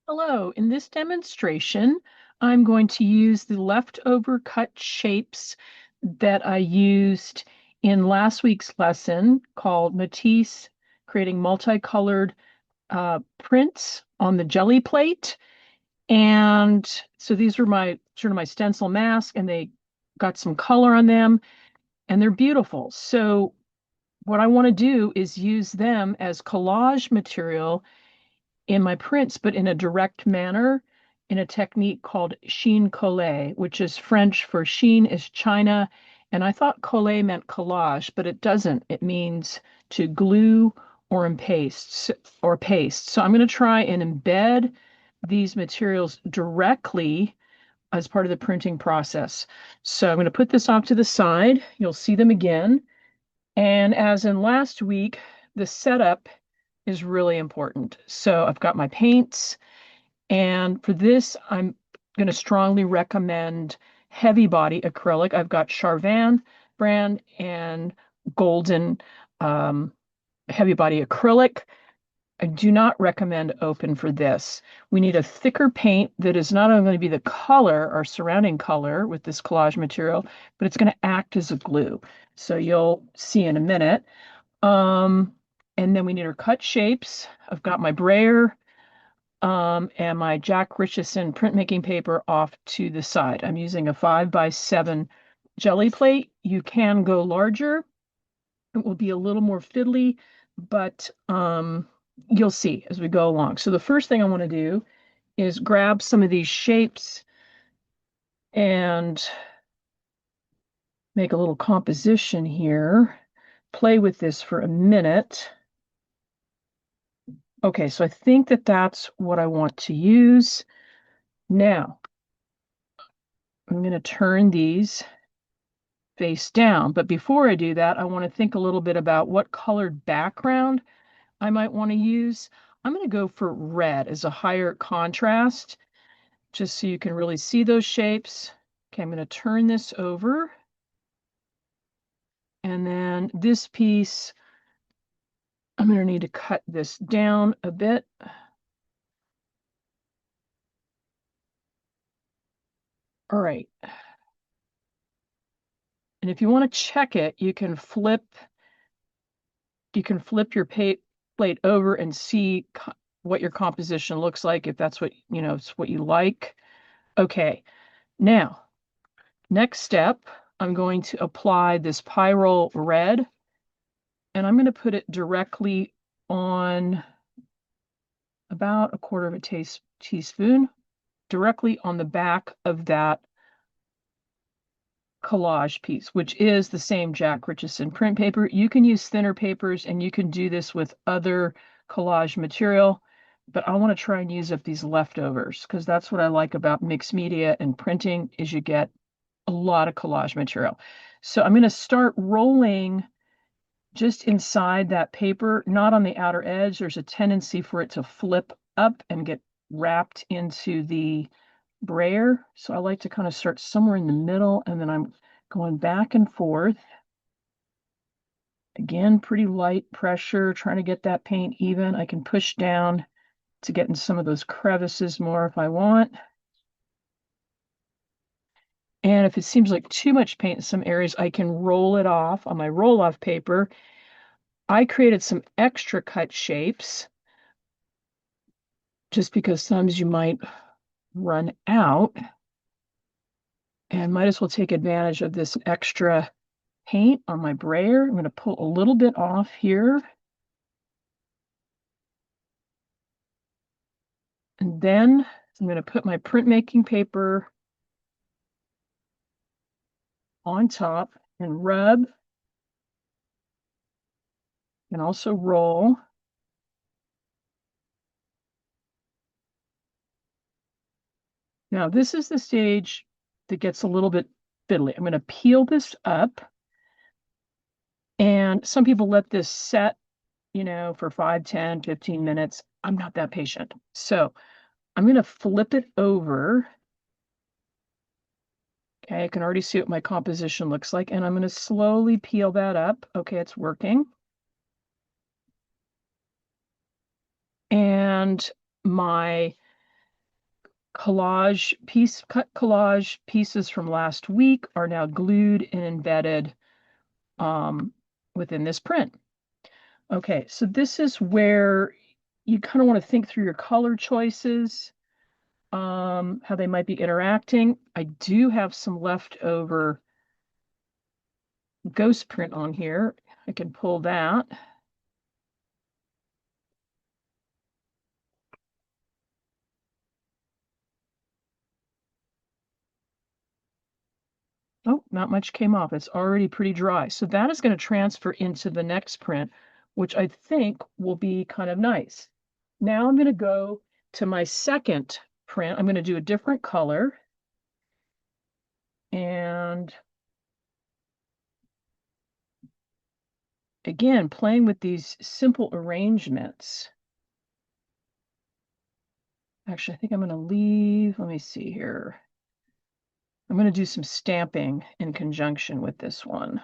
Hello, in this demonstration, I'm going to use the leftover cut shapes that I used in last week's lesson called Matisse Creating Multicolored Prints on the Gelli Plate. And so these were my sort of my stencil mask, and they got some color on them, and they're beautiful. So what I want to do is use them as collage material in my prints, but in a direct manner in a technique called Chine Colle, which is French for Chine is China. And I thought colle meant collage, but it doesn't. It means to glue or paste. So I'm going to try and embed these materials directly as part of the printing process. So I'm going to put this off to the side. You'll see them again. And as in last week, the setup is really important. So I've got my paints, and for this, I'm going to strongly recommend Heavy Body Acrylic. I've got Charvin brand and Golden um, Heavy Body Acrylic. I do not recommend open for this. We need a thicker paint that is not only going to be the color, our surrounding color with this collage material, but it's going to act as a glue. So you'll see in a minute. Um, and then we need our cut shapes. I've got my brayer and my Jack Richeson printmaking paper off to the side. I'm using a 5x7 Gelli Plate. You can go larger. It will be a little more fiddly, but you'll see as we go along. So the first thing I want to do is grab some of these shapes and make a little composition here. Play with this for a minute. Okay, so I think that that's what I want to use. Now, I'm going to turn these face down. But before I do that, I want to think a little bit about what colored background I might want to use. I'm going to go for red as a higher contrast, just so you can really see those shapes. Okay, I'm going to turn this over. And then this piece, I'm going to need to cut this down a bit. All right. And if you want to check it, you can flip your plate over and see what your composition looks like, if that's what, it's what you like. Okay, now, next step, I'm going to apply this Pyrole red, and I'm going to put it directly on about a quarter of a teaspoon, directly on the back of that collage piece, which is the same Jack Richeson print paper. You can use thinner papers, and you can do this with other collage material, but I want to try and use up these leftovers, because that's what I like about mixed media and printing is you get a lot of collage material. So I'm going to start rolling just inside that paper, not on the outer edge. There's a tendency for it to flip up and get wrapped into the brayer. So I like to kind of start somewhere in the middle, and then I'm going back and forth. Again, pretty light pressure, trying to get that paint even. I can push down to get in some of those crevices more if I want. And if it seems like too much paint in some areas, I can roll it off on my roll-off paper. I created some extra cut shapes just because sometimes you might run out, and might as well take advantage of this extra paint on my brayer. I'm going to pull a little bit off here. And then I'm going to put my printmaking paper on top and rub and also roll. Now, this is the stage that gets a little bit fiddly. I'm going to peel this up, and some people let this set, for 5, 10, 15 minutes. I'm not that patient. So I'm going to flip it over. Okay, I can already see what my composition looks like, and I'm going to slowly peel that up. Okay, it's working. And my cut collage pieces from last week are now glued and embedded within this print. Okay, so this is where you kind of want to think through your color choices, how they might be interacting. I do have some leftover ghost print on here. I can pull that. Oh, not much came off. It's already pretty dry. So that is going to transfer into the next print, which I think will be kind of nice. Now I'm going to go to my second print. I'm going to do a different color. And again, playing with these simple arrangements. Actually, I think I'm going to leave. Let me see here. I'm going to do some stamping in conjunction with this one.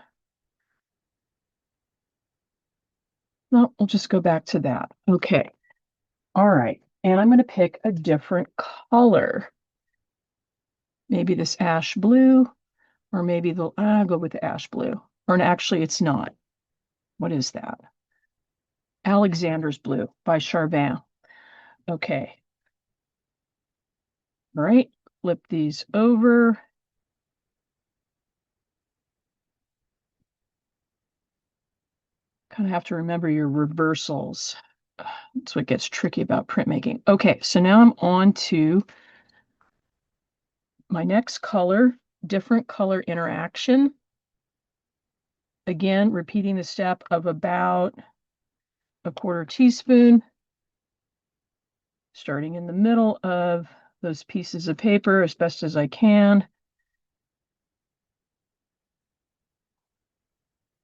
No, we'll just go back to that. Okay. All right. And I'm going to pick a different color. Maybe this ash blue, or maybe I'll go with the ash blue. Or actually, it's not. What is that? Alexander's Blue by Charvin. Okay. All right. Flip these over. Kind of have to remember your reversals. That's what gets tricky about printmaking. Okay, so now I'm on to my next color, different color interaction. Again, repeating the step of about a quarter teaspoon, starting in the middle of those pieces of paper as best as I can.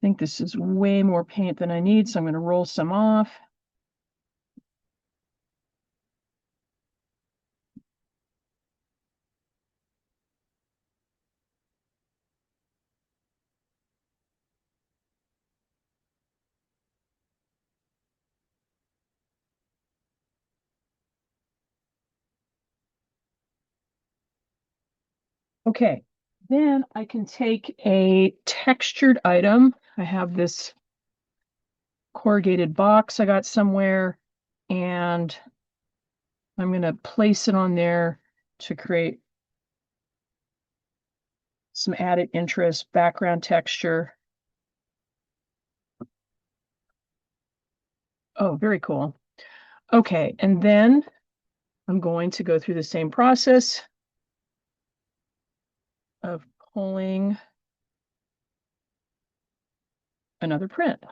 I think this is way more paint than I need, so I'm going to roll some off. Okay, then I can take a textured item. I have this corrugated box I got somewhere, and I'm going to place it on there to create some added interest, background texture. Oh, very cool. Okay, and then I'm going to go through the same process of pulling another print.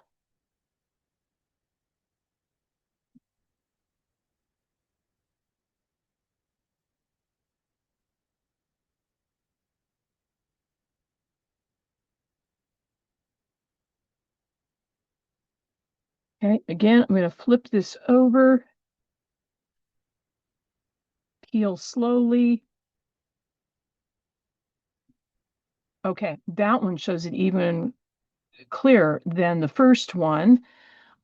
Okay, again, I'm going to flip this over, peel slowly. Okay, that one shows it even clearer than the first one.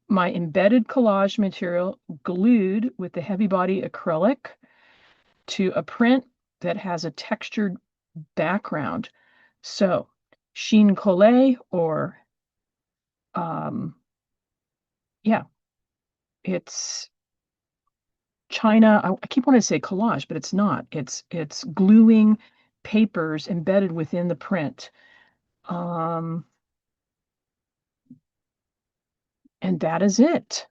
My embedded collage material glued with the Heavy Body Acrylic to a print that has a textured background. So Chine Colle, or yeah, it's China. I keep wanting to say collage, but it's not. It's gluing papers embedded within the print. And that is it.